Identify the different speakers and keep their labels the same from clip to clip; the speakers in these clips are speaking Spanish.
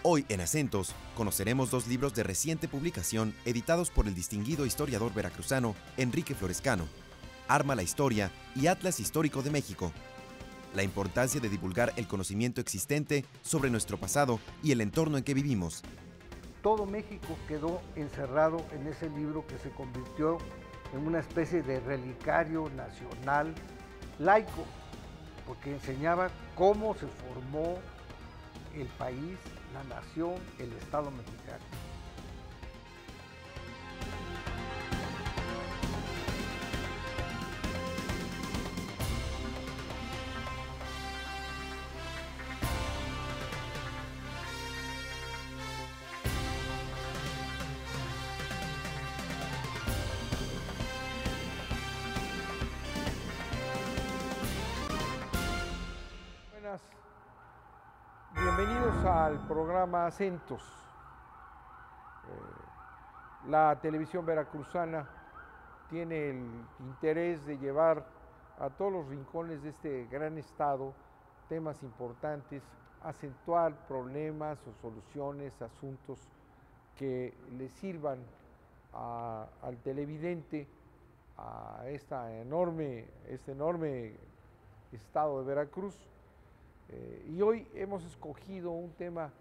Speaker 1: Hoy en Acentos conoceremos dos libros de reciente publicación editados por el distinguido historiador veracruzano Enrique Florescano, Arma la Historia y Atlas Histórico de México. La importancia de divulgar el conocimiento existente sobre nuestro pasado y el entorno en que vivimos.
Speaker 2: Todo México quedó encerrado en ese libro que se convirtió en una especie de relicario nacional laico, porque enseñaba cómo se formó el país, la nación, el Estado mexicano.
Speaker 3: Bienvenidos al programa Acentos. La televisión veracruzana tiene el interés de llevar a todos los rincones de este gran estado temas importantes, acentuar problemas o soluciones, asuntos que le sirvan al televidente, a este enorme estado de Veracruz. Y hoy hemos escogido un tema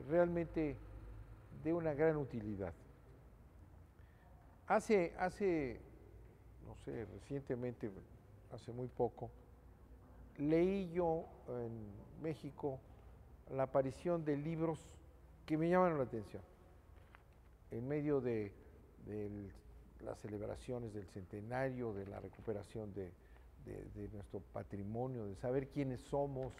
Speaker 3: realmente de una gran utilidad. Recientemente, hace muy poco, leí yo en México la aparición de libros que me llamaron la atención en medio de las celebraciones del centenario, de la recuperación de nuestro patrimonio, de saber quiénes somos.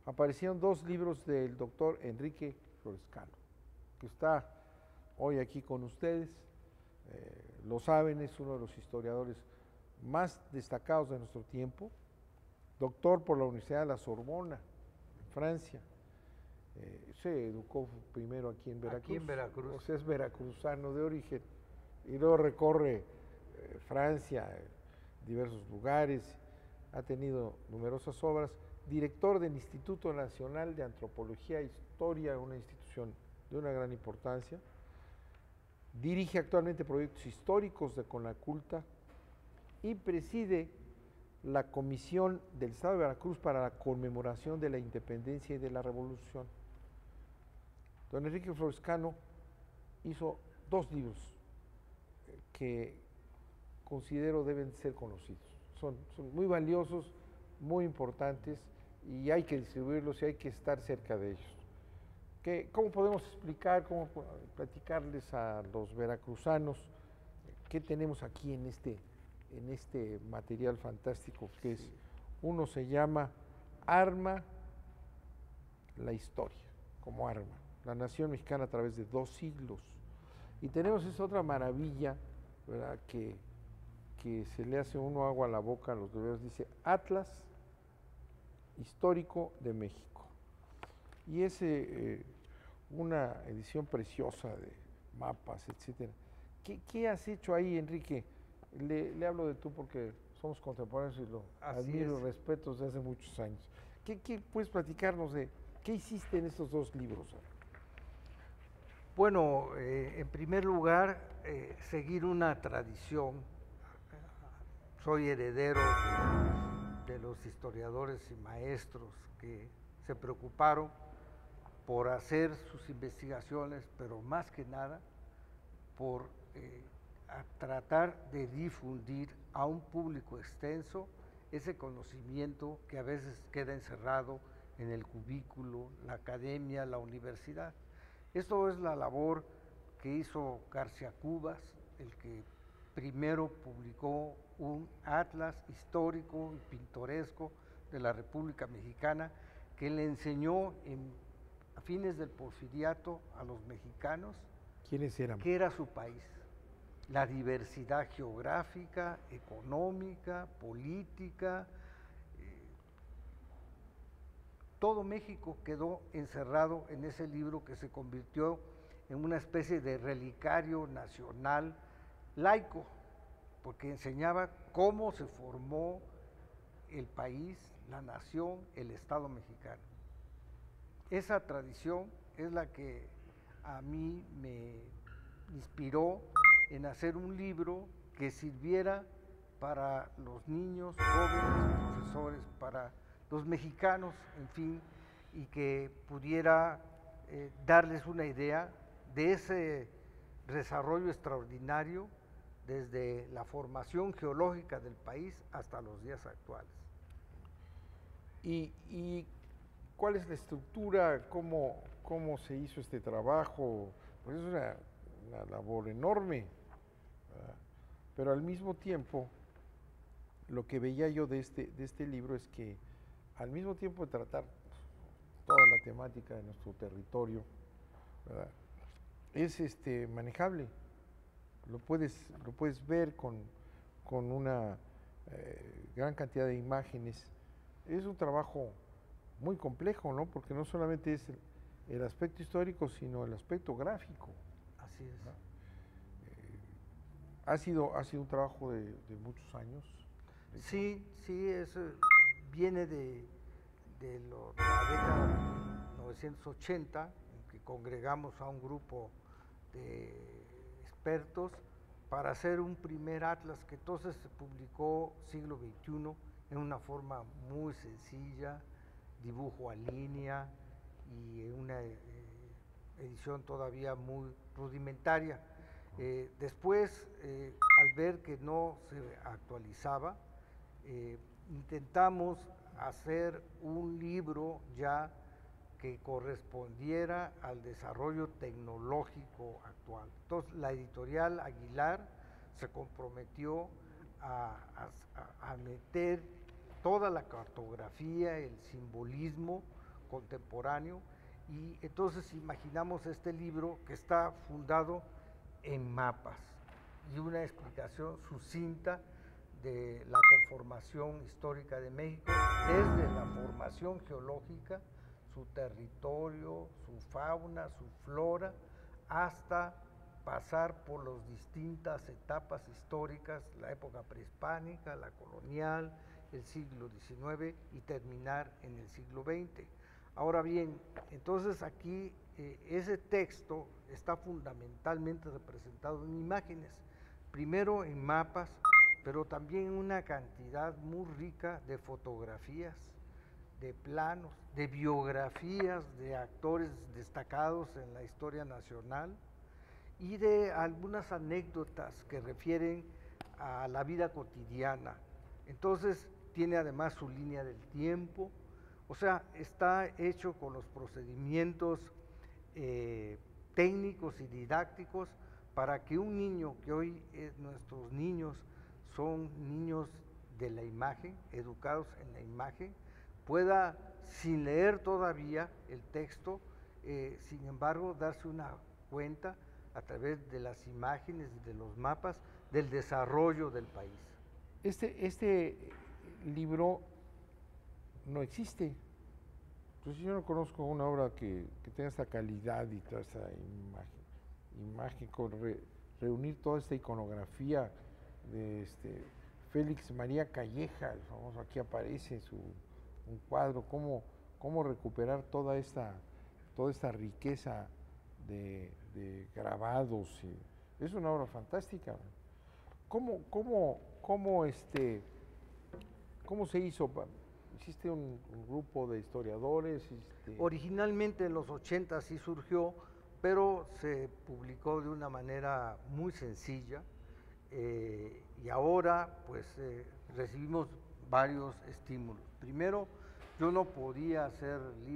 Speaker 3: Aparecieron dos libros del doctor Enrique Florescano, que está hoy aquí con ustedes. Lo saben, es uno de los historiadores más destacados de nuestro tiempo, doctor por la Universidad de la Sorbona, en Francia. Se educó primero aquí en Veracruz.
Speaker 2: Aquí en Veracruz.
Speaker 3: O sea, es veracruzano de origen, y luego recorre Francia, diversos lugares, ha tenido numerosas obras, director del Instituto Nacional de Antropología e Historia, una institución de una gran importancia, dirige actualmente proyectos históricos de Conaculta y preside la Comisión del Estado de Veracruz para la conmemoración de la independencia y de la revolución. Don Enrique Florescano hizo dos libros que considero deben ser conocidos. Son muy valiosos, muy importantes, y hay que distribuirlos y hay que estar cerca de ellos. ¿Cómo podemos explicar, cómo platicarles a los veracruzanos qué tenemos aquí en este material fantástico que es? Uno se llama Arma la Historia, como arma, la nación mexicana a través de 2 siglos. Y tenemos esa otra maravilla, ¿verdad?, que se le hace uno agua a la boca a los deberes, dice Atlas Histórico de México. Y es una edición preciosa de mapas, etcétera. ¿Qué has hecho ahí, Enrique? Le hablo de tú porque somos contemporáneos y lo admiro y respeto desde hace muchos años. ¿Qué puedes platicarnos de qué hiciste en estos dos libros?
Speaker 2: Bueno, en primer lugar, seguir una tradición. Soy heredero de los historiadores y maestros que se preocuparon por hacer sus investigaciones, pero más que nada por tratar de difundir a un público extenso ese conocimiento que a veces queda encerrado en el cubículo, la academia, la universidad. Esto es la labor que hizo García Cubas, el que primero publicó un atlas histórico y pintoresco de la República Mexicana, que le enseñó a fines del Porfiriato a los mexicanos
Speaker 3: ¿quiénes eran?
Speaker 2: ¿Qué era su país? La diversidad geográfica, económica, política. Todo México quedó encerrado en ese libro que se convirtió en una especie de relicario nacional laico, porque enseñaba cómo se formó el país, la nación, el Estado mexicano. esa tradición es la que a mí me inspiró en hacer un libro que sirviera para los niños, jóvenes, profesores, para los mexicanos, en fin, y que pudiera darles una idea de ese desarrollo extraordinario desde la formación geológica del país hasta los días actuales.
Speaker 3: ¿Y cuál es la estructura? ¿Cómo se hizo este trabajo? Pues es una labor enorme, ¿verdad? Pero al mismo tiempo, lo que veía yo de este libro es que al mismo tiempo de tratar toda la temática de nuestro territorio, ¿verdad?, es manejable. Lo puedes ver con una gran cantidad de imágenes. Es un trabajo muy complejo, ¿no? Porque no solamente es el aspecto histórico, sino el aspecto gráfico.
Speaker 2: Así es.
Speaker 3: ¿No? Ha sido un trabajo de muchos años.
Speaker 2: Sí, viene de la década de 1980, en que congregamos a un grupo de expertos para hacer un primer atlas que entonces se publicó siglo XXI en una forma muy sencilla, dibujo a línea y una edición todavía muy rudimentaria. Después, al ver que no se actualizaba, intentamos hacer un libro ya que correspondiera al desarrollo tecnológico actual. Entonces, la editorial Aguilar se comprometió a meter toda la cartografía, el simbolismo contemporáneo, y entonces imaginamos este libro que está fundado en mapas y una explicación sucinta de la conformación histórica de México, desde la formación geológica, su territorio, su fauna, su flora, hasta pasar por las distintas etapas históricas, la época prehispánica, la colonial, el siglo XIX y terminar en el siglo XX. Ahora bien, entonces aquí ese texto está fundamentalmente representado en imágenes, primero en mapas, pero también una cantidad muy rica de fotografías, de planos, de biografías de actores destacados en la historia nacional y de algunas anécdotas que refieren a la vida cotidiana. Entonces tiene además su línea del tiempo, o sea, está hecho con los procedimientos técnicos y didácticos para que un niño, que hoy nuestros niños son niños de la imagen, educados en la imagen, pueda, sin leer todavía el texto, sin embargo, darse una cuenta a través de las imágenes, de los mapas, del desarrollo del país.
Speaker 3: Este libro no existe. Entonces yo no conozco una obra que tenga esta calidad y toda esta imagen reunir toda esta iconografía de Félix María Calleja, el famoso, aquí aparece un cuadro, cómo recuperar toda esta riqueza de grabados. Es una obra fantástica. ¿Cómo se hizo? ¿Hiciste un grupo de historiadores?
Speaker 2: Originalmente en los 80 sí surgió, pero se publicó de una manera muy sencilla y ahora pues recibimos varios estímulos. Primero, yo no podía hacer libros